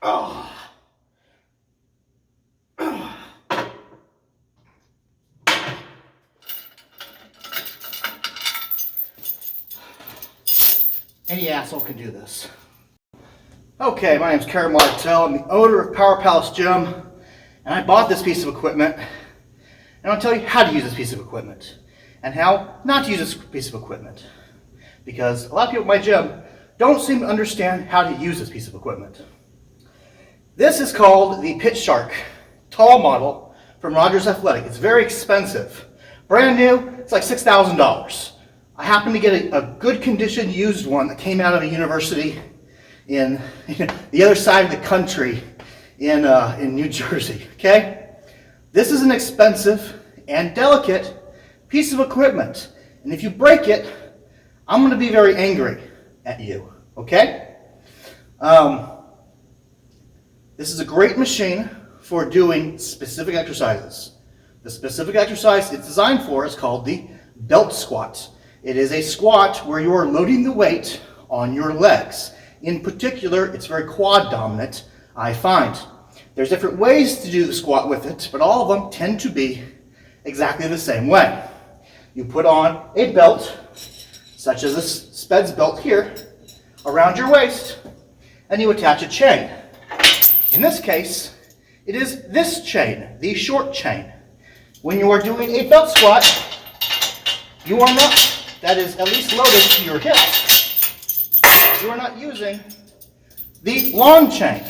Oh. Any asshole can do this. Okay, my name's Karen Martell. I'm the owner of Power Palace Gym, and I bought this piece of equipment, and I'll tell you how to use this piece of equipment, and how not to use this piece of equipment. Because a lot of people at my gym don't seem to understand how to use this piece of equipment. This is called the Pit Shark tall model from Rogers Athletic. It's very expensive. Brand new, it's like $6,000. I happened to get a good condition used one that came out of a university in the other side of the country in New Jersey, okay? This is an expensive and delicate piece of equipment. And if you break it, I'm going to be very angry at you, okay? This is a great machine for doing specific exercises. The specific exercise it's designed for is called the belt squat. It is a squat where you are loading the weight on your legs. In particular, it's very quad dominant, I find. There's different ways to do the squat with it, but all of them tend to be exactly the same way. You put on a belt, such as this Speds belt here, around your waist, and you attach a chain. In this case, it is this chain, the short chain. When you are doing a belt squat, you are not, that is at least loaded to your hips. You are not using the long chain.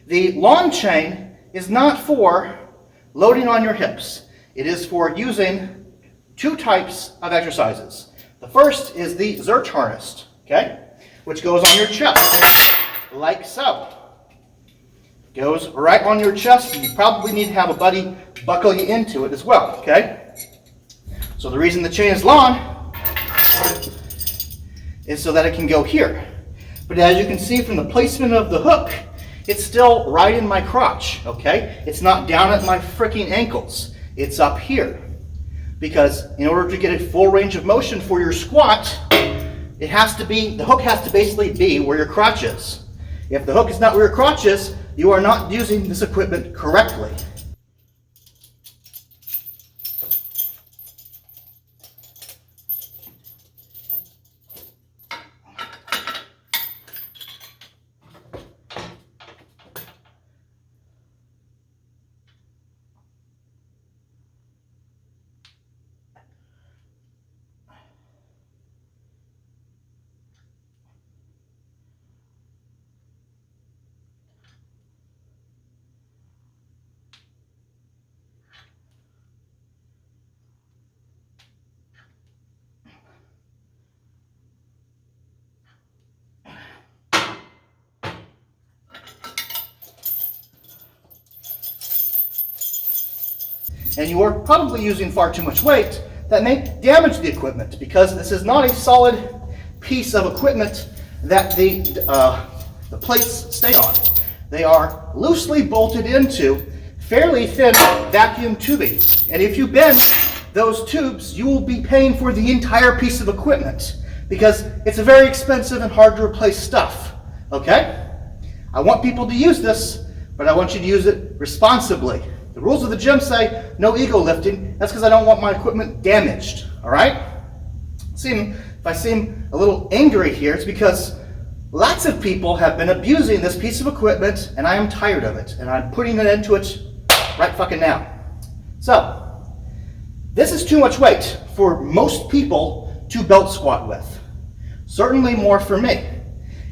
The long chain is not for loading on your hips. It is for using two types of exercises. The first is the Zerch harness, okay, which goes on your chest, like so. Goes right on your chest, and you probably need to have a buddy buckle you into it as well, okay? So the reason the chain is long is so that it can go here. But as you can see from the placement of the hook, it's still right in my crotch, okay? It's not down at my freaking ankles. It's up here. Because in order to get a full range of motion for your squat, it has to be, the hook has to basically be where your crotch is. If the hook is not where your crotch is, you are not using this equipment correctly. And you are probably using far too much weight that may damage the equipment, because this is not a solid piece of equipment that the plates stay on. They are loosely bolted into fairly thin vacuum tubing. And if you bend those tubes, you will be paying for the entire piece of equipment, because it's a very expensive and hard to replace stuff, okay? I want people to use this, but I want you to use it responsibly. The rules of the gym say no ego lifting. That's because I don't want my equipment damaged, all right? If I seem a little angry here, it's because lots of people have been abusing this piece of equipment, and I am tired of it, and I'm putting an end to it right fucking now. So, this is too much weight for most people to belt squat with. Certainly more for me.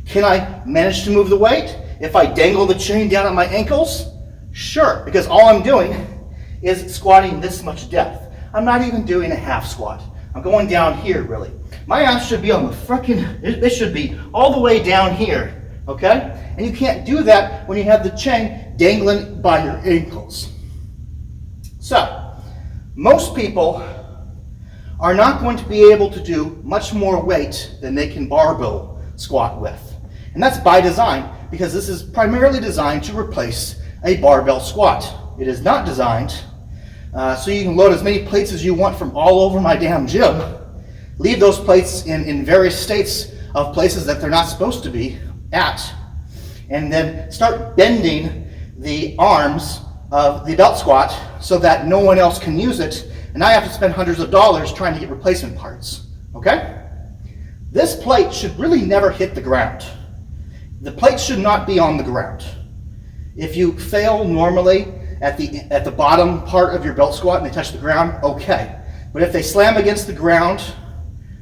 Can I manage to move the weight if I dangle the chain down at my ankles? Sure, because all I'm doing is squatting this much depth. I'm not even doing a half squat. I'm going down here, really. My ass should be on the frickin', this should be all the way down here, okay? And you can't do that when you have the chain dangling by your ankles. So, most people are not going to be able to do much more weight than they can barbell squat with. And that's by design, because this is primarily designed to replace a barbell squat. It is not designed so you can load as many plates as you want from all over my damn gym. Leave those plates in various states of places that they're not supposed to be at, and then start bending the arms of the belt squat so that no one else can use it, and I have to spend hundreds of dollars trying to get replacement parts, okay? This plate should really never hit the ground. The plate should not be on the ground. If you fail normally at the bottom part of your belt squat and they touch the ground, okay. But if they slam against the ground,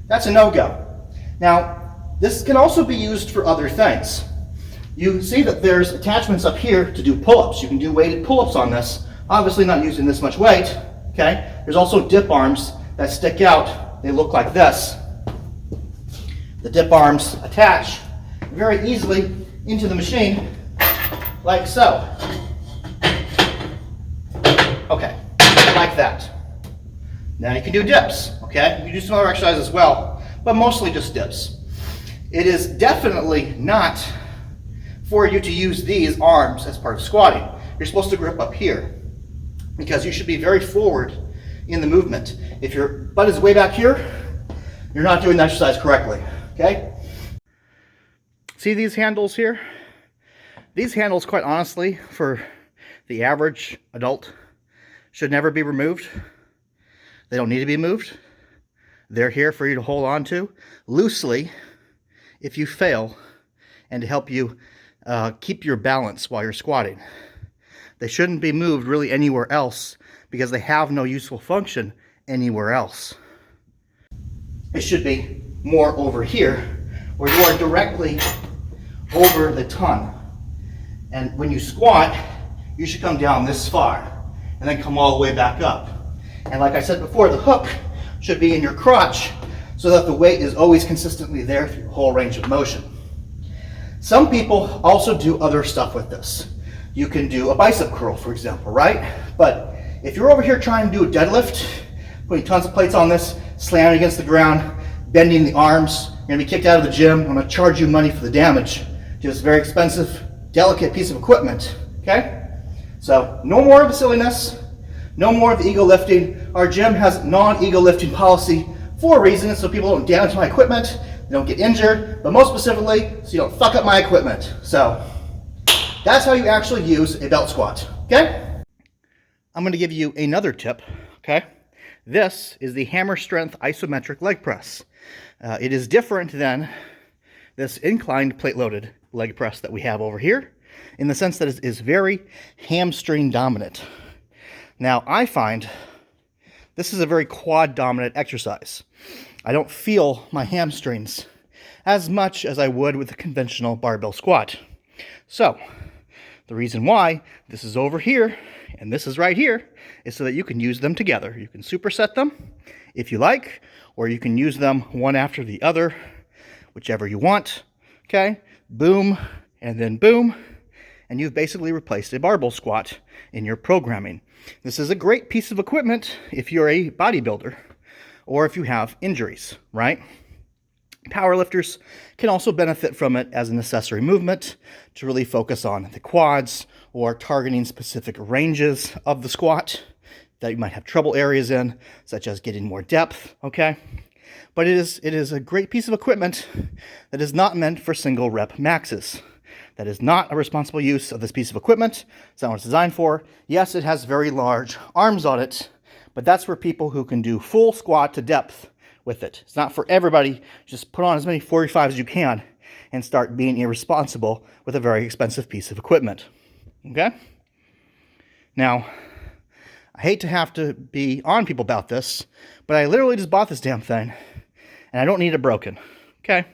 that's a no-go. Now, this can also be used for other things. You see that there's attachments up here to do pull-ups. You can do weighted pull-ups on this, obviously not using this much weight, okay? There's also dip arms that stick out. They look like this. The dip arms attach very easily into the machine, like so. Okay, like that. Now you can do dips, okay? You can do some other exercises as well, but mostly just dips. It is definitely not for you to use these arms as part of squatting. You're supposed to grip up here because you should be very forward in the movement. If your butt is way back here, you're not doing the exercise correctly, okay? See these handles here? These handles, quite honestly, for the average adult, should never be removed. They don't need to be moved. They're here for you to hold on to loosely if you fail and to help you keep your balance while you're squatting. They shouldn't be moved really anywhere else because they have no useful function anywhere else. It should be more over here where you are directly over the tongue. And when you squat, you should come down this far and then come all the way back up. And like I said before, the hook should be in your crotch so that the weight is always consistently there through the whole range of motion. Some people also do other stuff with this. You can do a bicep curl, for example, right? But if you're over here trying to do a deadlift, putting tons of plates on this, slamming against the ground, bending the arms, you're gonna be kicked out of the gym. I'm gonna charge you money for the damage to this very expensive, delicate piece of equipment, okay? So no more of the silliness, no more of the ego lifting. Our gym has non-ego lifting policy for a reason, so people don't damage my equipment, they don't get injured, but most specifically, so you don't fuck up my equipment. So that's how you actually use a belt squat, okay? I'm gonna give you another tip, okay? This is the hammer strength isometric leg press. It is different than this inclined plate-loaded leg press that we have over here in the sense that it is very hamstring dominant. Now, I find this is a very quad dominant exercise. I don't feel my hamstrings as much as I would with a conventional barbell squat. So, the reason why this is over here and this is right here is so that you can use them together. You can superset them if you like, or you can use them one after the other, whichever you want, okay? Boom, and then boom, and you've basically replaced a barbell squat in your programming. This is a great piece of equipment if you're a bodybuilder or if you have injuries, right? Powerlifters can also benefit from it as an accessory movement to really focus on the quads or targeting specific ranges of the squat that you might have trouble areas in, such as getting more depth, okay? But it is a great piece of equipment that is not meant for single rep maxes. That is not a responsible use of this piece of equipment. It's not what it's designed for. Yes, it has very large arms on it, but that's for people who can do full squat to depth with it. It's not for everybody. Just put on as many 45s as you can and start being irresponsible with a very expensive piece of equipment. Okay? Now, I hate to have to be on people about this, but I literally just bought this damn thing, and I don't need it broken. Okay?